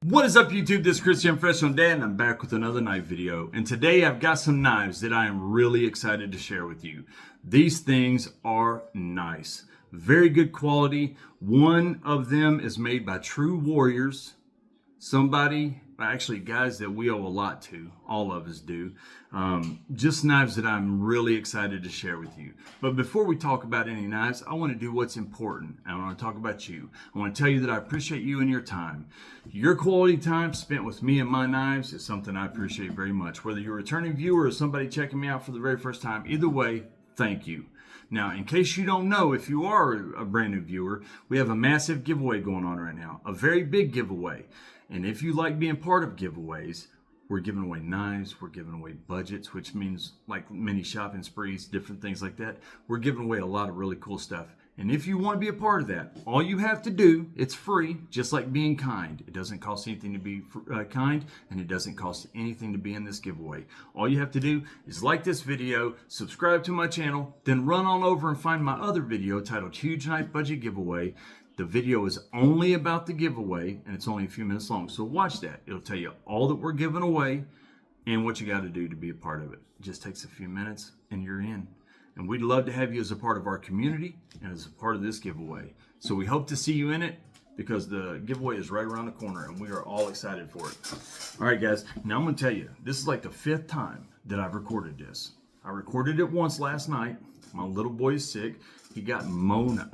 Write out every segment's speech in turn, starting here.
What is up, YouTube? This is Christian Fresh on Dad, and I'm back with another knife video. And today I've got some knives that I am really excited to share with you. These things are nice. Very good quality. One of them is made by true warriors. Actually guys that we owe a lot to. All of us do. Just knives that I'm really excited to share with you. But before we talk about any knives, I want to do what's important. I want to talk about you. I want to tell you that I appreciate you and your time. Your quality time spent with me and my knives is something I appreciate very much. Whether you're a returning viewer or somebody checking me out for the very first time, either way, thank you. Now, in case you don't know, if you are a brand new viewer, we have a massive giveaway going on right now. A very big giveaway. And if you like being part of giveaways, we're giving away knives, we're giving away budgets, which means like mini shopping sprees, different things like that. We're giving away a lot of really cool stuff. And if you want to be a part of that, all you have to do, it's free, just like being kind. It doesn't cost anything to be kind, and it doesn't cost anything to be in this giveaway. All you have to do is like this video, subscribe to my channel, then run on over and find my other video titled Huge Knife Budget Giveaway. The video is only about the giveaway, and it's only a few minutes long, so watch that. It'll tell you all that we're giving away and what you got to do to be a part of it. It just takes a few minutes, and you're in. And we'd love to have you as a part of our community and as a part of this giveaway. So we hope to see you in it, because the giveaway is right around the corner, and we are all excited for it. All right, guys. Now I'm going to tell you, this is like the 5th time that I've recorded this. I recorded it once last night. My little boy is sick. He got mono.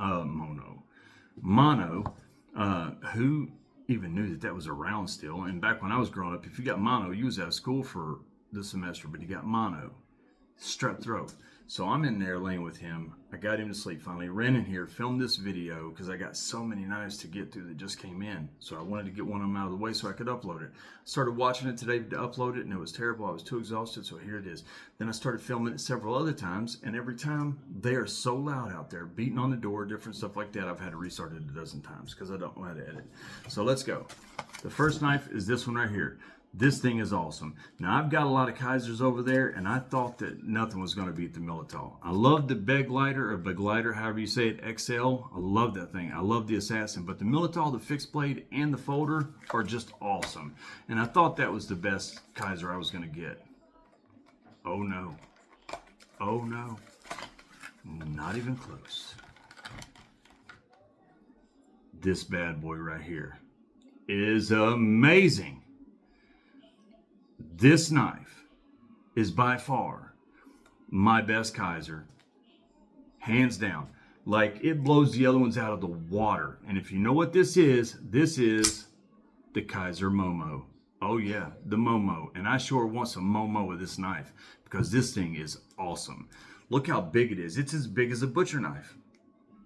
Who even knew that was around still? And back when I was growing up, if you got mono, you was out of school for the semester, but you got mono, strep throat. So I'm in there laying with him. I got him to sleep finally. Ran in here, filmed this video because I got so many knives to get through that just came in. So I wanted to get one of them out of the way so I could upload it. Started watching it today to upload it, and it was terrible. I was too exhausted, so here it is. Then I started filming it several other times, and every time they are so loud out there, beating on the door, different stuff like that. I've had to restart it a dozen times because I don't know how to edit. So let's go. The first knife is this one right here. This thing is awesome. Now, I've got a lot of Kizers over there, and I thought that nothing was going to beat the Militao. I love the Beglider, however you say it, XL. I love that thing. I love the Assassin. But the Militao, the fixed blade, and the folder are just awesome. And I thought that was the best Kizer I was going to get. Oh, no. Oh, no. Not even close. This bad boy right here is amazing. This knife is by far my best Kizer, hands down. Like, it blows the other ones out of the water. And if you know what this is the Kizer Momo. Oh yeah, the Momo. And I sure want some Momo with this knife, because this thing is awesome. Look how big it is. It's as big as a butcher knife.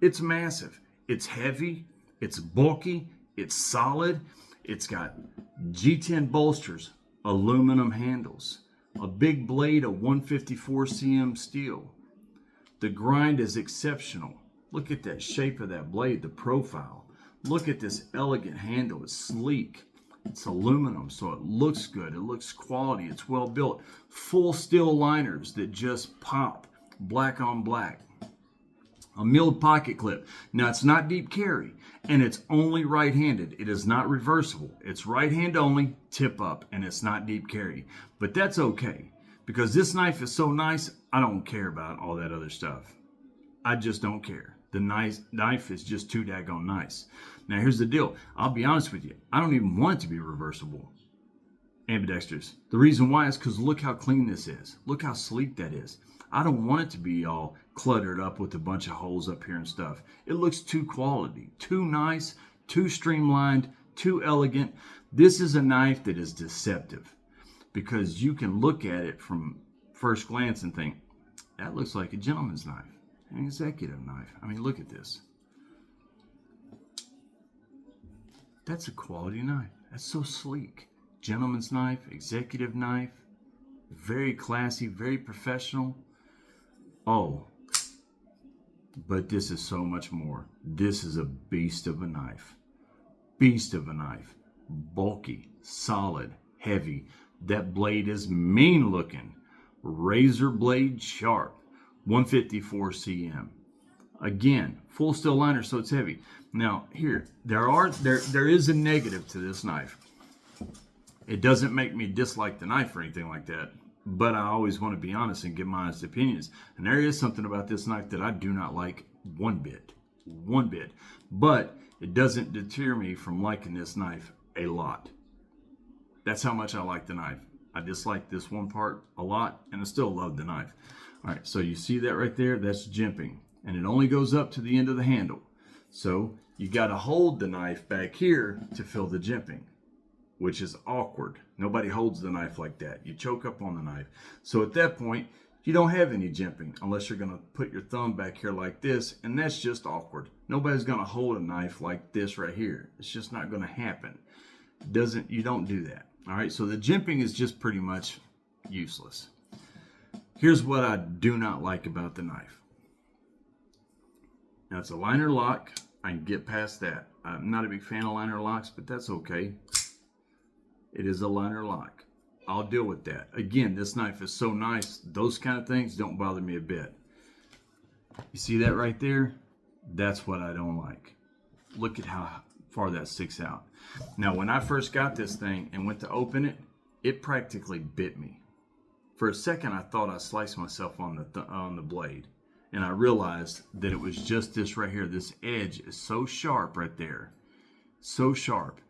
It's massive. It's heavy. It's bulky. It's solid. It's got G10 bolsters, aluminum handles, a big blade of 154 cm steel. The grind is exceptional. Look at that shape of that blade, the profile. Look at this elegant handle. It's sleek. It's aluminum, so it looks good. It looks quality. It's well built. Full steel liners that just pop, black on black. A milled pocket clip. Now, it's not deep carry, and it's only right-handed. It is not reversible. It's right hand only, tip up, and it's not deep carry. But that's okay, because this knife is so nice, I don't care about all that other stuff. I just don't care. The knife is just too daggone nice. Now, here's the deal. I'll be honest with you. I don't even want it to be reversible, ambidextrous. The reason why is because look how clean this is. Look how sleek that is. I don't want it to be all cluttered up with a bunch of holes up here and stuff. It looks too quality, too nice, too streamlined, too elegant. This is a knife that is deceptive, because you can look at it from first glance and think, that looks like a gentleman's knife, an executive knife. I mean, look at this. That's a quality knife. That's so sleek. Gentleman's knife, executive knife, very classy, very professional. Oh, but this is so much more. This is a beast of a knife. Beast of a knife. Bulky, solid, heavy. That blade is mean looking. Razor blade sharp. 154 cm. Again, full steel liner, so it's heavy. Now, here, there is a negative to this knife. It doesn't make me dislike the knife or anything like that, but I always want to be honest and give my honest opinions. And there is something about this knife that I do not like one bit. But it doesn't deter me from liking this knife a lot. That's how much I like the knife. I dislike this one part a lot, and I still love the knife. All right, so you see that right there? That's jimping, and it only goes up to the end of the handle. So you got to hold the knife back here to feel the jimping, which is awkward. Nobody holds the knife like that. You choke up on the knife. So at that point, you don't have any jimping unless you're going to put your thumb back here like this, and that's just awkward. Nobody's going to hold a knife like this right here. It's just not going to happen. You don't do that. All right, so the jimping is just pretty much useless. Here's what I do not like about the knife. Now, it's a liner lock. I can get past that. I'm not a big fan of liner locks, but that's okay. It is a liner lock. I'll deal with that. Again, this knife is so nice. Those kind of things don't bother me a bit. You see that right there? That's what I don't like. Look at how far that sticks out. Now, when I first got this thing and went to open it, it practically bit me. For a second, I thought I sliced myself on the blade, and I realized that it was just this right here. This edge is so sharp right there, so sharp.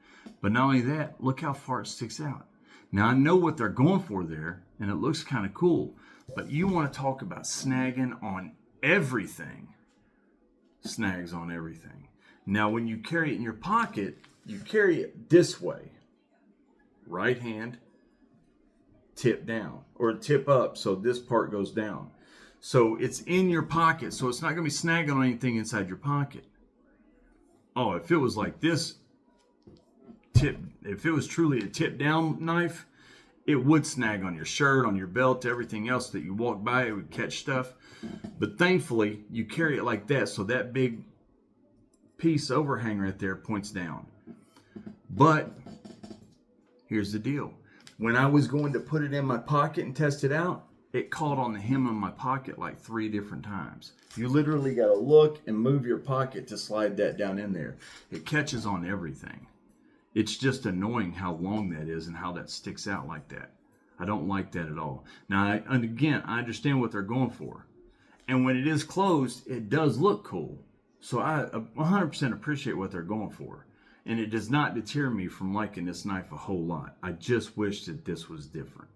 But not only that, look how far it sticks out. Now, I know what they're going for there, and it looks kind of cool, but you want to talk about snagging on everything. Snags on everything. Now, when you carry it in your pocket, you carry it this way. Right hand, tip down, or tip up, so this part goes down. So it's in your pocket, so it's not going to be snagging on anything inside your pocket. Oh, if it was like this, if it was truly a tip down knife, it would snag on your shirt, on your belt, everything else that you walk by, it would catch stuff. But thankfully, you carry it like that, so that big piece overhang right there points down. But here's the deal. When I was going to put it in my pocket and test it out, it caught on the hem of my pocket like 3 different times. You literally got to look and move your pocket to slide that down in there. It catches on everything. It's just annoying how long that is and how that sticks out like that. I don't like that at all. Now, and again, I understand what they're going for. And when it is closed, it does look cool. So I 100% appreciate what they're going for. And it does not deter me from liking this knife a whole lot. I just wish that this was different.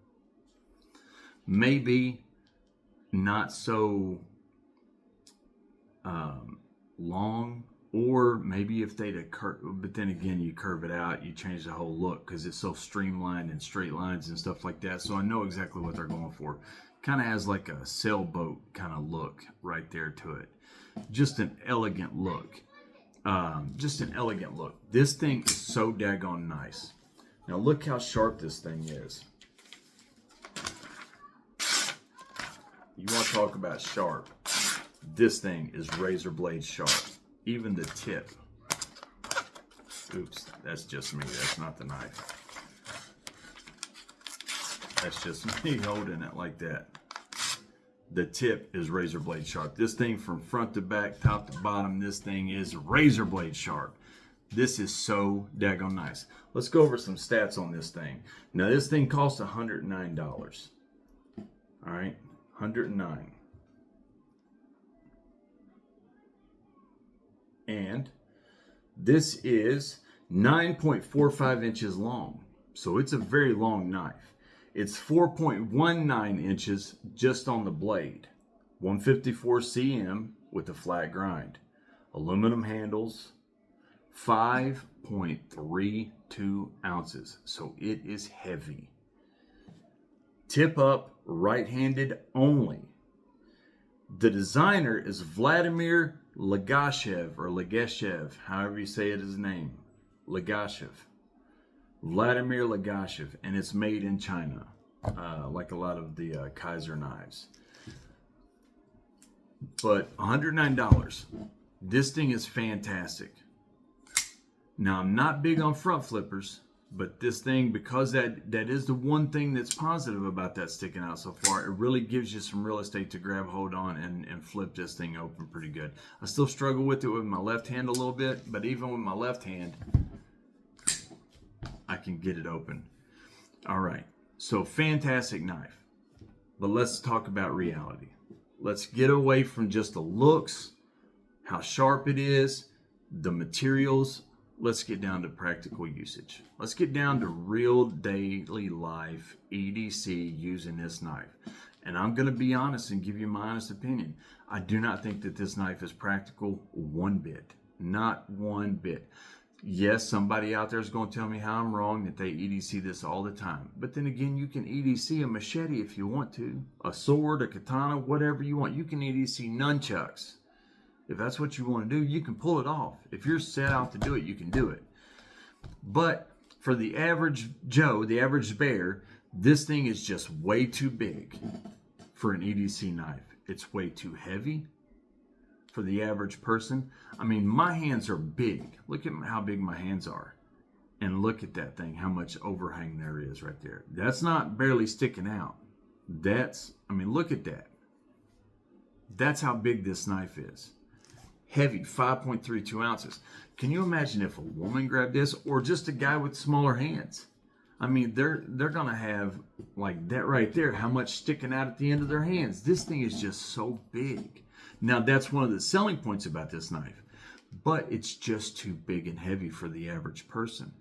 Maybe not so long, or maybe if they'd have but then again, you curve it out, you change the whole look because it's so streamlined and straight lines and stuff like that. So I know exactly what they're going for. Kind of has like a sailboat kind of look right there to it. Just an elegant look. This thing is so daggone nice. Now look how sharp this thing is. You want to talk about sharp. This thing is razor blade sharp. Even the tip. Oops, that's just me. That's not the knife. That's just me holding it like that. The tip is razor blade sharp. This thing from front to back, top to bottom, this thing is razor blade sharp. This is so daggone nice. Let's go over some stats on this thing. Now this thing costs $109. All right, $109. And this is 9.45 inches long. So it's a very long knife. It's 4.19 inches just on the blade. 154 cm with a flat grind. Aluminum handles. 5.32 ounces. So it is heavy. Tip up, right-handed only. The designer is Vladimir Legashev, however you say it, his name. Vladimir Legashev, and it's made in China, like a lot of the Kizer knives. But $109. This thing is fantastic. Now, I'm not big on front flippers, but this thing, because that is the one thing that's positive about that sticking out so far, it really gives you some real estate to grab hold on and flip this thing open pretty good. I still struggle with it with my left hand a little bit, but even with my left hand, I can get it open. All right, so fantastic knife. But let's talk about reality. Let's get away from just the looks, how sharp it is, the materials. Let's get down to practical usage. Let's get down to real daily life EDC using this knife. And I'm going to be honest and give you my honest opinion. I do not think that this knife is practical one bit. Not one bit. Yes, somebody out there is going to tell me how I'm wrong, that they EDC this all the time. But then again, you can EDC a machete if you want to. A sword, a katana, whatever you want. You can EDC nunchucks. If that's what you want to do, you can pull it off. If you're set out to do it, you can do it. But for the average Joe, the average bear, this thing is just way too big for an EDC knife. It's way too heavy for the average person. I mean, my hands are big. Look at how big my hands are. And look at that thing, how much overhang there is right there. That's not barely sticking out. Look at that. That's how big this knife is. Heavy, 5.32 ounces. Can you imagine if a woman grabbed this, or just a guy with smaller hands? I mean, they're going to have, like that right there, how much sticking out at the end of their hands. This thing is just so big. Now, that's one of the selling points about this knife, but it's just too big and heavy for the average person.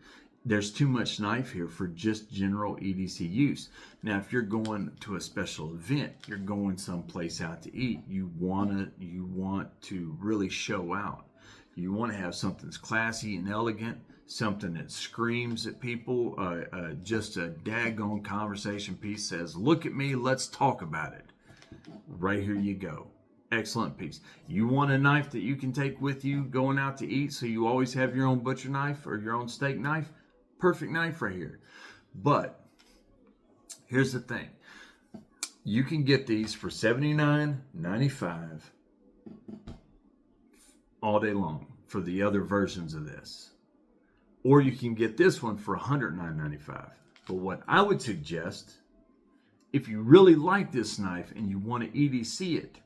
There's too much knife here for just general EDC use. Now, if you're going to a special event, you're going someplace out to eat, you want to really show out. You want to have something that's classy and elegant, something that screams at people, just a daggone conversation piece, says, look at me, let's talk about it. Right here you go. Excellent piece. You want a knife that you can take with you going out to eat, so you always have your own butcher knife or your own steak knife? Perfect knife right here. But here's the thing. You can get these for $79.95 all day long for the other versions of this. Or you can get this one for $109.95. But what I would suggest, if you really like this knife and you want to EDC it,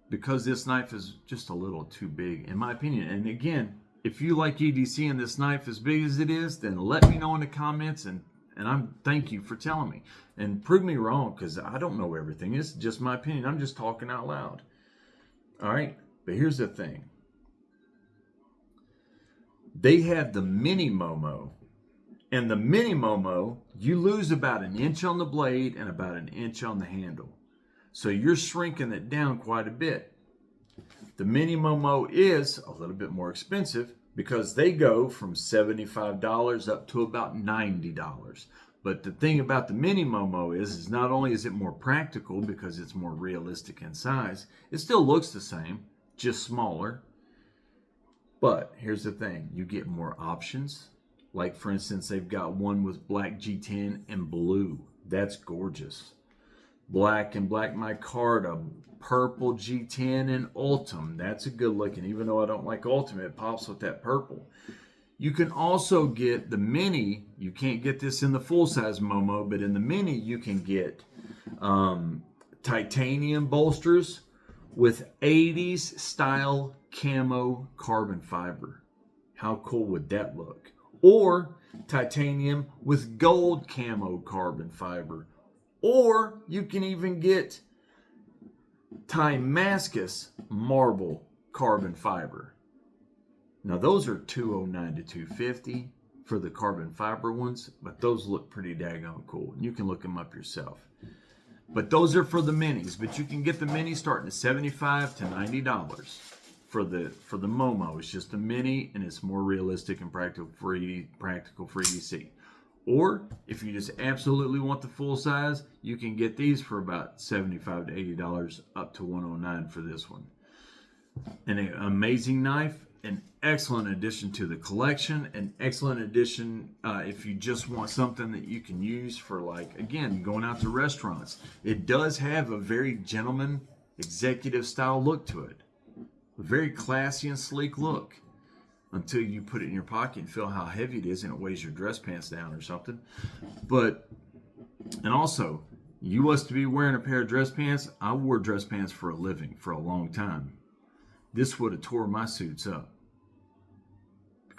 because this knife is just a little too big, in my opinion. And again, if you like EDC and this knife as big as it is, then let me know in the comments, and thank you for telling me. And prove me wrong, because I don't know everything. It's just my opinion. I'm just talking out loud. All right, but here's the thing. They have the mini Momo. And the mini Momo, you lose about an inch on the blade and about an inch on the handle. So you're shrinking it down quite a bit. The mini Momo is a little bit more expensive because they go from $75 up to about $90. But the thing about the mini Momo is not only is it more practical because it's more realistic in size, it still looks the same, just smaller. But here's the thing, you get more options. Like for instance, they've got one with black G10 and blue. That's gorgeous. Black and black micarta, purple G10 and Ultim. That's a good looking, even though I don't like Ultimate, it pops with that purple. You can also get the mini. You can't get this in the full size Momo, but in the mini you can get titanium bolsters with 80s style camo carbon fiber. How cool would that look? Or titanium with gold camo carbon fiber. Or you can even get Damascus marble carbon fiber. Now those are $209 to $250 for the carbon fiber ones, but those look pretty daggone cool. You can look them up yourself. But those are for the minis, but you can get the mini starting at $75 to $90 for the Momo. It's just a mini and it's more realistic and practical for EDC. Or if you just absolutely want the full size, you can get these for about $75 to $80 up to $109 for this one. An amazing knife, an excellent addition to the collection, an excellent addition if you just want something that you can use for, like, again, going out to restaurants. It does have a very gentleman executive style look to it. A very classy and sleek look. Until you put it in your pocket and feel how heavy it is and it weighs your dress pants down or something. And also, you was to be wearing a pair of dress pants. I wore dress pants for a living for a long time. This would have tore my suits up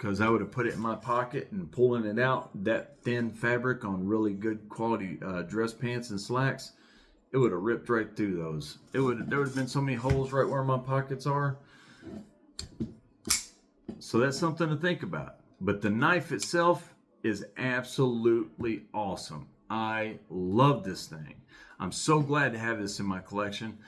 because I would have put it in my pocket and pulling it out, that thin fabric on really good quality dress pants and slacks, it would have ripped right through those. There would have been so many holes right where my pockets are. So that's something to think about. But the knife itself is absolutely awesome. I love this thing. I'm so glad to have this in my collection.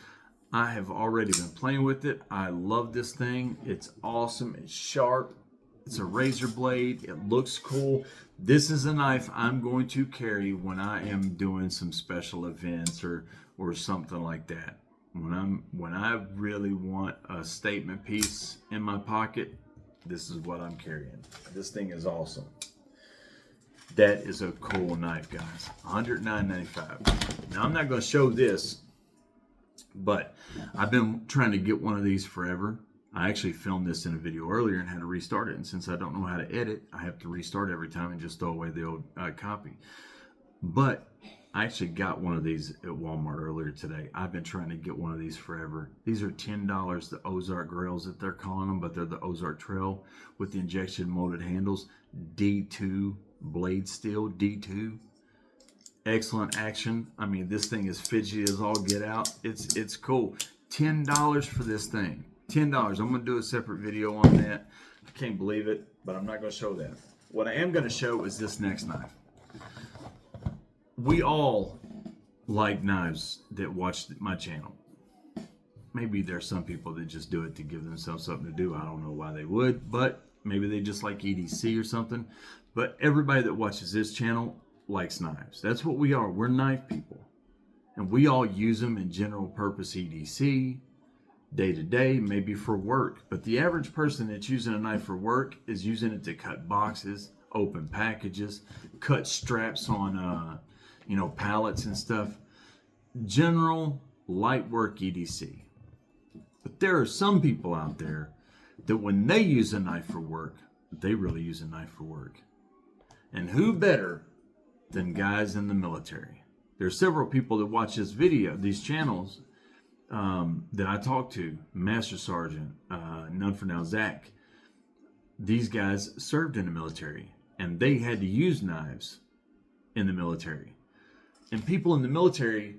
I have already been playing with it. I love this thing. It's awesome. It's sharp. It's a razor blade. It looks cool. This is a knife I'm going to carry when I am doing some special events or something like that. When I really want a statement piece in my pocket, this is what I'm carrying. This thing is awesome. That is a cool knife, guys. $109.95. Now I'm not going to show this, but I've been trying to get one of these forever. I actually filmed this in a video earlier and had to restart it. And since I don't know how to edit, I have to restart every time and just throw away the old copy. But I actually got one of these at Walmart earlier today. I've been trying to get one of these forever. These are $10, the Ozark Grails that they're calling them, but they're the Ozark Trail with the injection molded handles. D2 blade steel, D2. Excellent action. I mean, this thing is fidgety as all get out. It's cool. $10 for this thing. $10. I'm going to do a separate video on that. I can't believe it, but I'm not going to show that. What I am going to show is this next knife. We all like knives that watch my channel. Maybe there's some people that just do it to give themselves something to do. I don't know why they would, but maybe they just like EDC or something. But everybody that watches this channel likes knives. That's what we are. We're knife people. And we all use them in general purpose EDC, day to day, maybe for work. But the average person that's using a knife for work is using it to cut boxes, open packages, cut straps on pallets and stuff. General light work EDC. But there are some people out there that when they use a knife for work, they really use a knife for work. And who better than guys in the military? There are several people that watch this video, these channels, that I talk to. Master Sergeant, none for now, Zach. These guys served in the military, and they had to use knives in the military. And people in the military,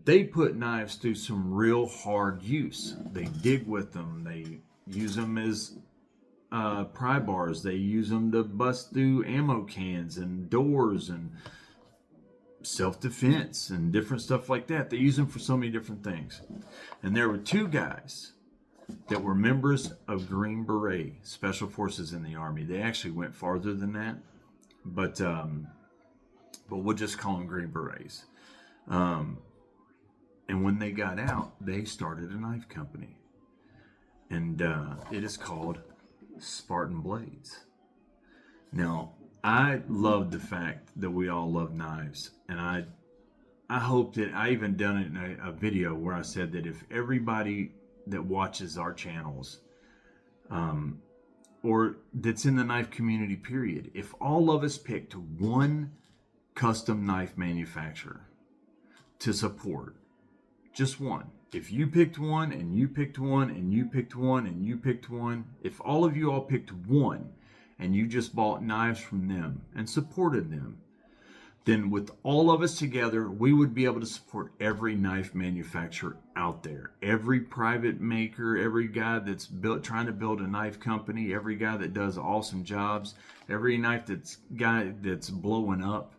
they put knives through some real hard use. They dig with them. They use them as pry bars. They use them to bust through ammo cans and doors and self-defense and different stuff like that. They use them for so many different things. And there were two guys that were members of Green Beret, Special Forces in the Army. They actually went farther than that, but we'll just call them Green Berets. And when they got out, they started a knife company. And it is called Spartan Blades. Now, I love the fact that we all love knives, and I hope that I even done it in a video where I said that if everybody that watches our channels, or that's in the knife community period, if all of us picked one custom knife manufacturer to support, just one. If you picked one and you picked one and you picked one and you picked one, if all of you all picked one and you just bought knives from them and supported them, then with all of us together, we would be able to support every knife manufacturer out there. Every private maker, every guy that's trying to build a knife company, every guy that does awesome jobs, every guy that's blowing up,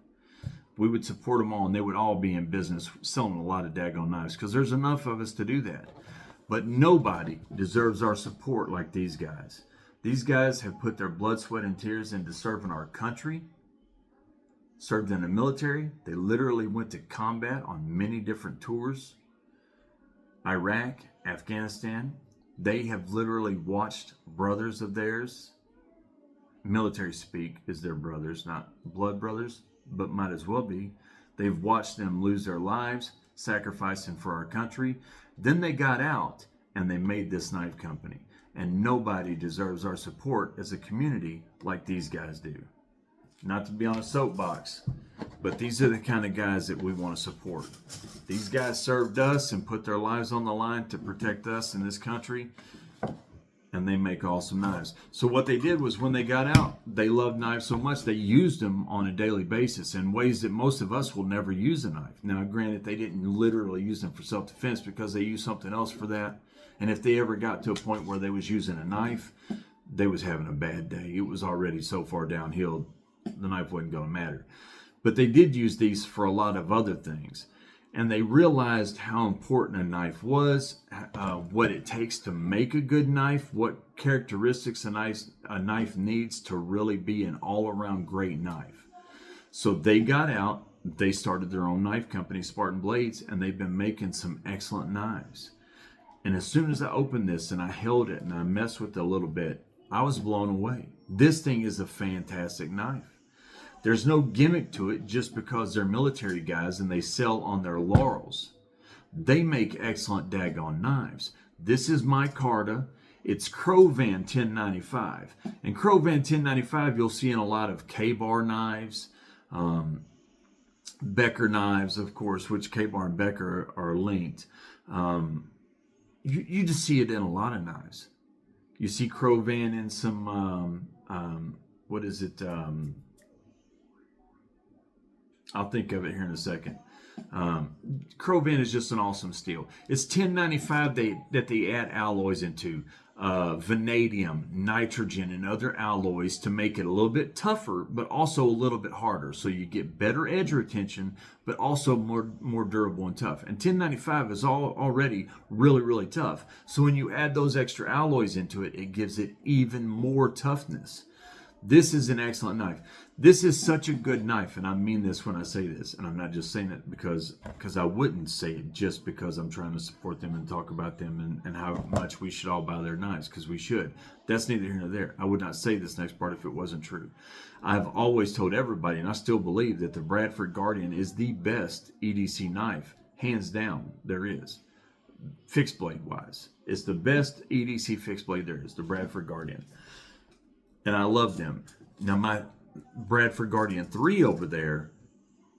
we would support them all, and they would all be in business selling a lot of daggone knives, because there's enough of us to do that. But nobody deserves our support like these guys. These guys have put their blood, sweat, and tears into serving our country, served in the military. They literally went to combat on many different tours. Iraq, Afghanistan. They have literally watched brothers of theirs, military speak is their brothers, not blood brothers, but might as well be. They've watched them lose their lives, sacrificing for our country. Then they got out and they made this knife company. And nobody deserves our support as a community like these guys do. Not to be on a soapbox, but these are the kind of guys that we want to support. These guys served us and put their lives on the line to protect us in this country. And and they make awesome knives. So what they did was when they got out, they loved knives so much they used them on a daily basis in ways that most of us will never use a knife. Now, granted, they didn't literally use them for self-defense because they used something else for that. And if they ever got to a point where they was using a knife, they was having a bad day. It was already so far downhill, the knife wasn't going to matter. But they did use these for a lot of other things. And they realized how important a knife was, what it takes to make a good knife, what characteristics a knife needs to really be an all-around great knife. So they got out, they started their own knife company, Spartan Blades, and they've been making some excellent knives. And as soon as I opened this and I held it and I messed with it a little bit, I was blown away. This thing is a fantastic knife. There's no gimmick to it just because they're military guys and they sell on their laurels. They make excellent daggone knives. This is micarta. It's Crowvan 1095. And Crowvan 1095 you'll see in a lot of K-bar knives, Becker knives, of course, which K-bar and Becker are linked. You just see it in a lot of knives. You see Crowvan in some, what is it? I'll think of it here in a second. Crowvan is just an awesome steel. It's 1095 that they add alloys into. Vanadium, nitrogen, and other alloys to make it a little bit tougher, but also a little bit harder. So you get better edge retention, but also more durable and tough. And 1095 is already really, really tough. So when you add those extra alloys into it, it gives it even more toughness. This is an excellent knife. This is such a good knife, and I mean this when I say this, and I'm not just saying it because I wouldn't say it just because I'm trying to support them and talk about them and how much we should all buy their knives, because we should. That's neither here nor there. I would not say this next part if it wasn't true. I've always told everybody, and I still believe, that the Bradford Guardian is the best EDC knife, hands down, there is. Fixed blade wise. It's the best EDC fixed blade there is, the Bradford Guardian. And I love them. Now my Bradford Guardian 3 over there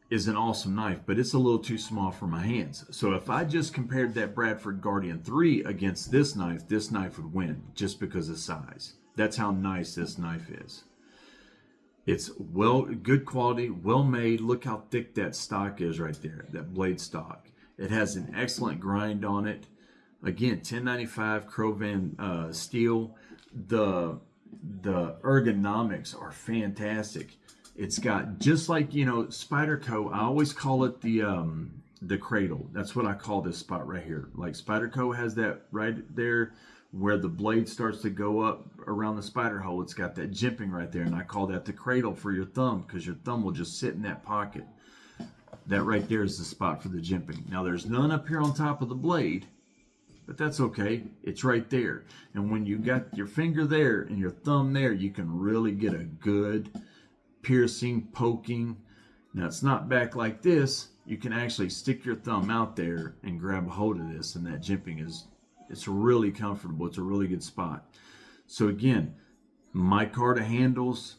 is an awesome knife, but it's a little too small for my hands. So if I just compared that Bradford Guardian 3 against this knife would win just because of size. That's how nice this knife is. It's good quality, well made. Look how thick that stock is right there, that blade stock. It has an excellent grind on it. Again, 1095 Crowvan steel. The ergonomics are fantastic. It's got, just like, Spyderco, I always call it the cradle. That's what I call this spot right here. Like Spyderco has that right there where the blade starts to go up around the spider hole. It's got that jimping right there, and I call that the cradle for your thumb, because your thumb will just sit in that pocket. That right there is the spot for the jimping. Now there's none up here on top of the blade, but that's okay. It's right there. And when you got your finger there and your thumb there, you can really get a good piercing, poking. Now it's not back like this. You can actually stick your thumb out there and grab a hold of this, and that jimping it's really comfortable. It's a really good spot. So again, micarta handles.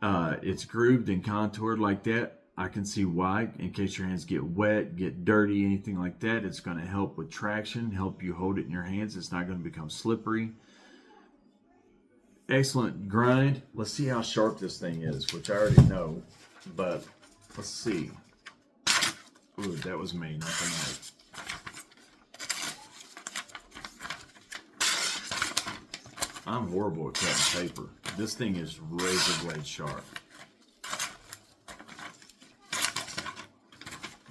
It's grooved and contoured like that. I can see why. In case your hands get wet, get dirty, anything like that, it's going to help with traction, help you hold it in your hands. It's not going to become slippery. Excellent grind. Let's see how sharp this thing is, which I already know, but let's see. Ooh, that was me, not the knife. I'm horrible at cutting paper. This thing is razor blade sharp.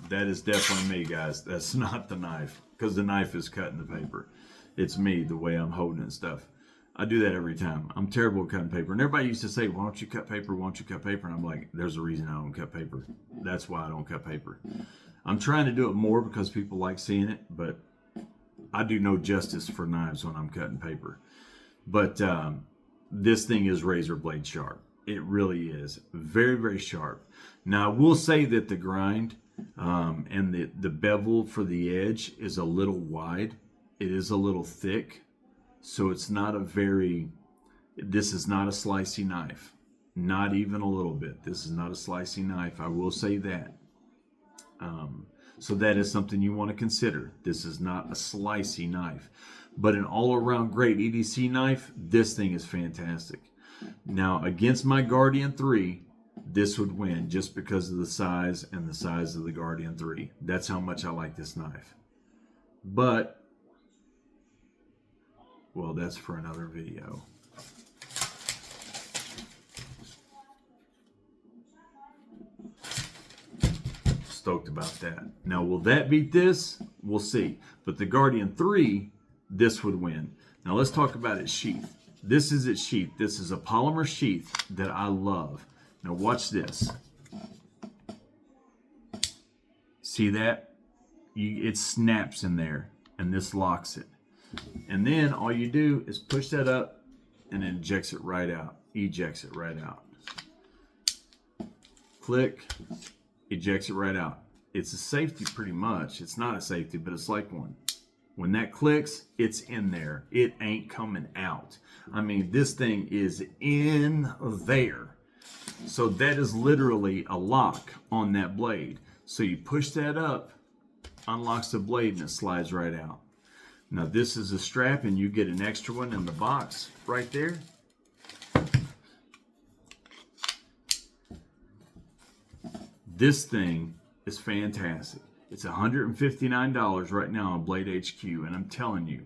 That is definitely me, guys. That's not the knife, because the knife is cutting the paper. It's me, the way I'm holding it and stuff. I do that every time. I'm terrible at cutting paper. And everybody used to say, why don't you cut paper? Why don't you cut paper? And I'm like, there's a reason I don't cut paper. That's why I don't cut paper. I'm trying to do it more because people like seeing it, but I do no justice for knives when I'm cutting paper. But this thing is razor blade sharp. It really is. Very, very sharp. Now, I will say that the grind and the bevel for the edge is a little wide. It is a little thick. So it's not this is not a slicey knife. Not even a little bit. This is not a slicey knife. I will say that. So that is something you want to consider. This is not a slicey knife. But an all-around great EDC knife, this thing is fantastic. Now, against my Guardian 3, this would win just because of the size and the size of the Guardian 3. That's how much I like this knife. But, well, that's for another video. Stoked about that. Now, will that beat this? We'll see. But the Guardian 3, this would win. Now, let's talk about its sheath. This is its sheath. This is a polymer sheath that I love. Now, watch this. See that? It snaps in there, and this locks it. And then all you do is push that up, and it ejects it right out. Ejects it right out. Click. Ejects it right out. It's a safety pretty much. It's not a safety, but it's like one. When that clicks, it's in there. It ain't coming out. I mean, this thing is in there. So that is literally a lock on that blade. So you push that up, unlocks the blade, and it slides right out. Now this is a strap, and you get an extra one in the box right there. This thing is fantastic. It's $159 right now on Blade HQ, and I'm telling you,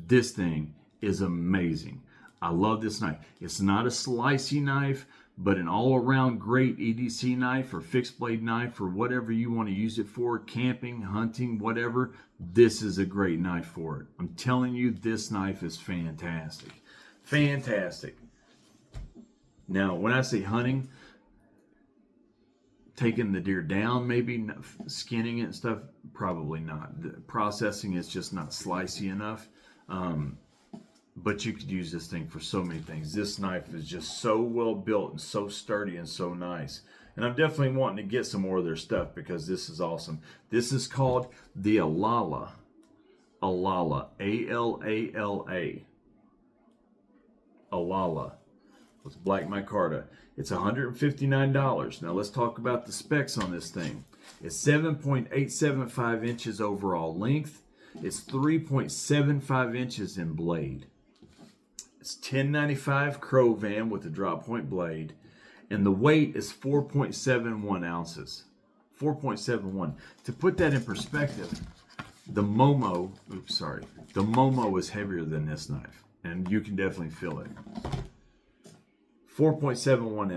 this thing is amazing. I love this knife. It's not a slicey knife, but an all-around great EDC knife or fixed blade knife or whatever you want to use it for, camping, hunting, whatever. This is a great knife for it. I'm telling you, this knife is fantastic. Fantastic. Now, when I say hunting, taking the deer down, maybe skinning it and stuff, probably not. The processing is just not slicey enough. But you could use this thing for so many things. This knife is just so well built and so sturdy and so nice. And I'm definitely wanting to get some more of their stuff because this is awesome. This is called the Alala. Alala. A-L-A-L-A. Alala. With black micarta. It's $159. Now let's talk about the specs on this thing. It's 7.875 inches overall length. It's 3.75 inches in blade. It's 1095 Crovan with a drop point blade. And the weight is 4.71 ounces. 4.71. To put that in perspective, the Momo, the Momo is heavier than this knife. And you can definitely feel it. 4.71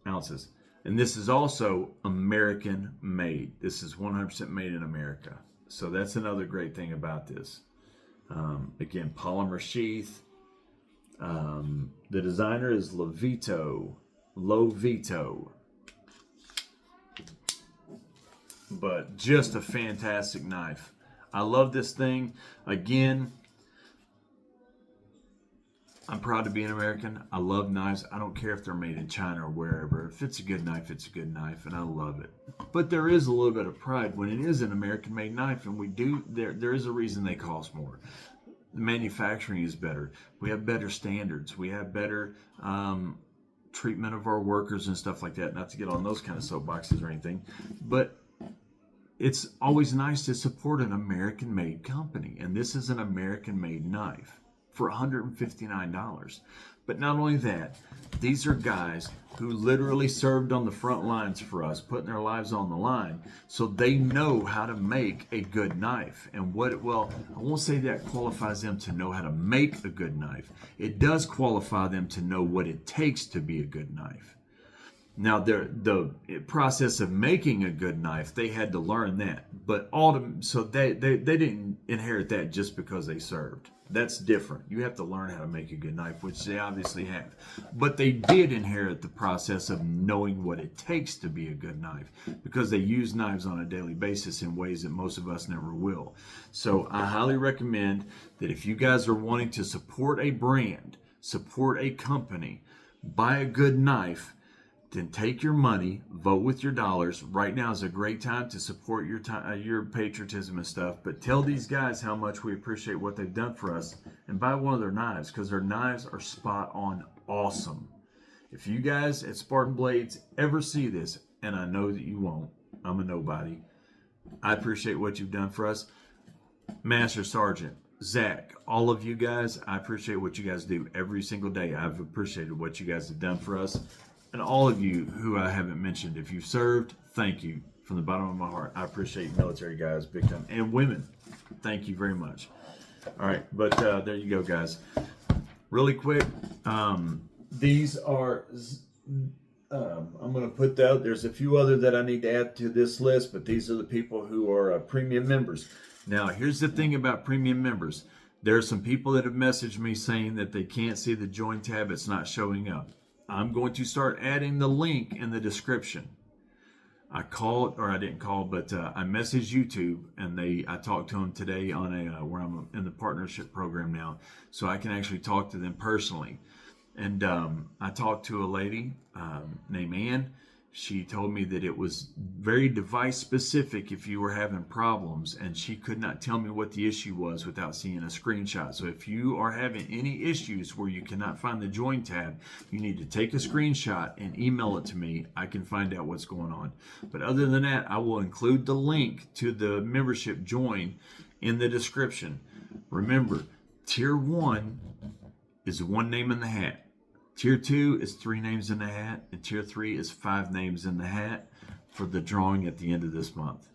ounces. And this is also American made. This is 100% made in America. So that's another great thing about this. Again, polymer sheath. The designer is Lovito. But just a fantastic knife. I love this thing. Again, I'm proud to be an American. I love knives. I don't care if they're made in China or wherever. If it's a good knife, it's a good knife, and I love it. But there is a little bit of pride when it is an American-made knife, and there is a reason they cost more. The manufacturing is better. We have better standards. We have better treatment of our workers and stuff like that. Not to get on those kind of soapboxes or anything, but it's always nice to support an American-made company, and this is an American-made knife for $159. But not only that, these are guys who literally served on the front lines for us, putting their lives on the line, so they know how to make a good knife. And I won't say that qualifies them to know how to make a good knife. It does qualify them to know what it takes to be a good knife. Now, the process of making a good knife, they had to learn that. But so they didn't inherit that just because they served. That's different. You have to learn how to make a good knife, which they obviously have. But they did inherit the process of knowing what it takes to be a good knife because they use knives on a daily basis in ways that most of us never will. So I highly recommend that if you guys are wanting to support a brand, support a company, buy a good knife, then take your money, vote with your dollars. Right now is a great time to support your patriotism and stuff. But tell these guys how much we appreciate what they've done for us and buy one of their knives because their knives are spot on awesome. If you guys at Spartan Blades ever see this, and I know that you won't, I'm a nobody, I appreciate what you've done for us. Master Sergeant, Zach, all of you guys, I appreciate what you guys do every single day. I've appreciated what you guys have done for us. And all of you who I haven't mentioned, if you've served, thank you from the bottom of my heart. I appreciate military guys big time. And women, thank you very much. All right, but there you go, guys. Really quick, these are, I'm going to put that, there's a few other that I need to add to this list, but these are the people who are premium members. Now, here's the thing about premium members. There are some people that have messaged me saying that they can't see the join tab, it's not showing up. I'm going to start adding the link in the description. I called, or I didn't call, but I messaged YouTube, and I talked to them today on where I'm in the partnership program now, so I can actually talk to them personally. And I talked to a lady named Ann. She told me that it was very device specific if you were having problems, and she could not tell me what the issue was without seeing a screenshot. So if you are having any issues where you cannot find the join tab, you need to take a screenshot and email it to me. I can find out what's going on. But other than that, I will include the link to the membership join in the description. Remember, tier 1 is one name in the hat. Tier 2 is 3 names in the hat, and Tier 3 is 5 names in the hat for the drawing at the end of this month.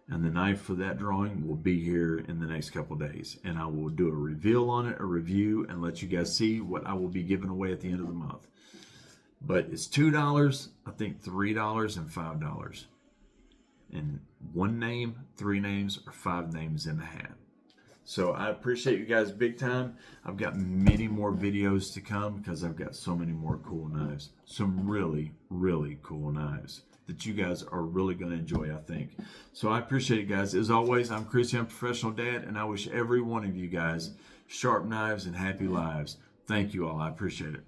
And the knife for that drawing will be here in the next couple days. And I will do a reveal on it, a review, and let you guys see what I will be giving away at the end of the month. But it's $2, I think $3, and $5. And 1 name, 3 names, or 5 names in the hat. So I appreciate you guys big time. I've got many more videos to come because I've got so many more cool knives. Some really, really cool knives that you guys are really going to enjoy, I think. So I appreciate it, guys. As always, I'm Chris, I'm Professional Dad, and I wish every one of you guys sharp knives and happy lives. Thank you all. I appreciate it.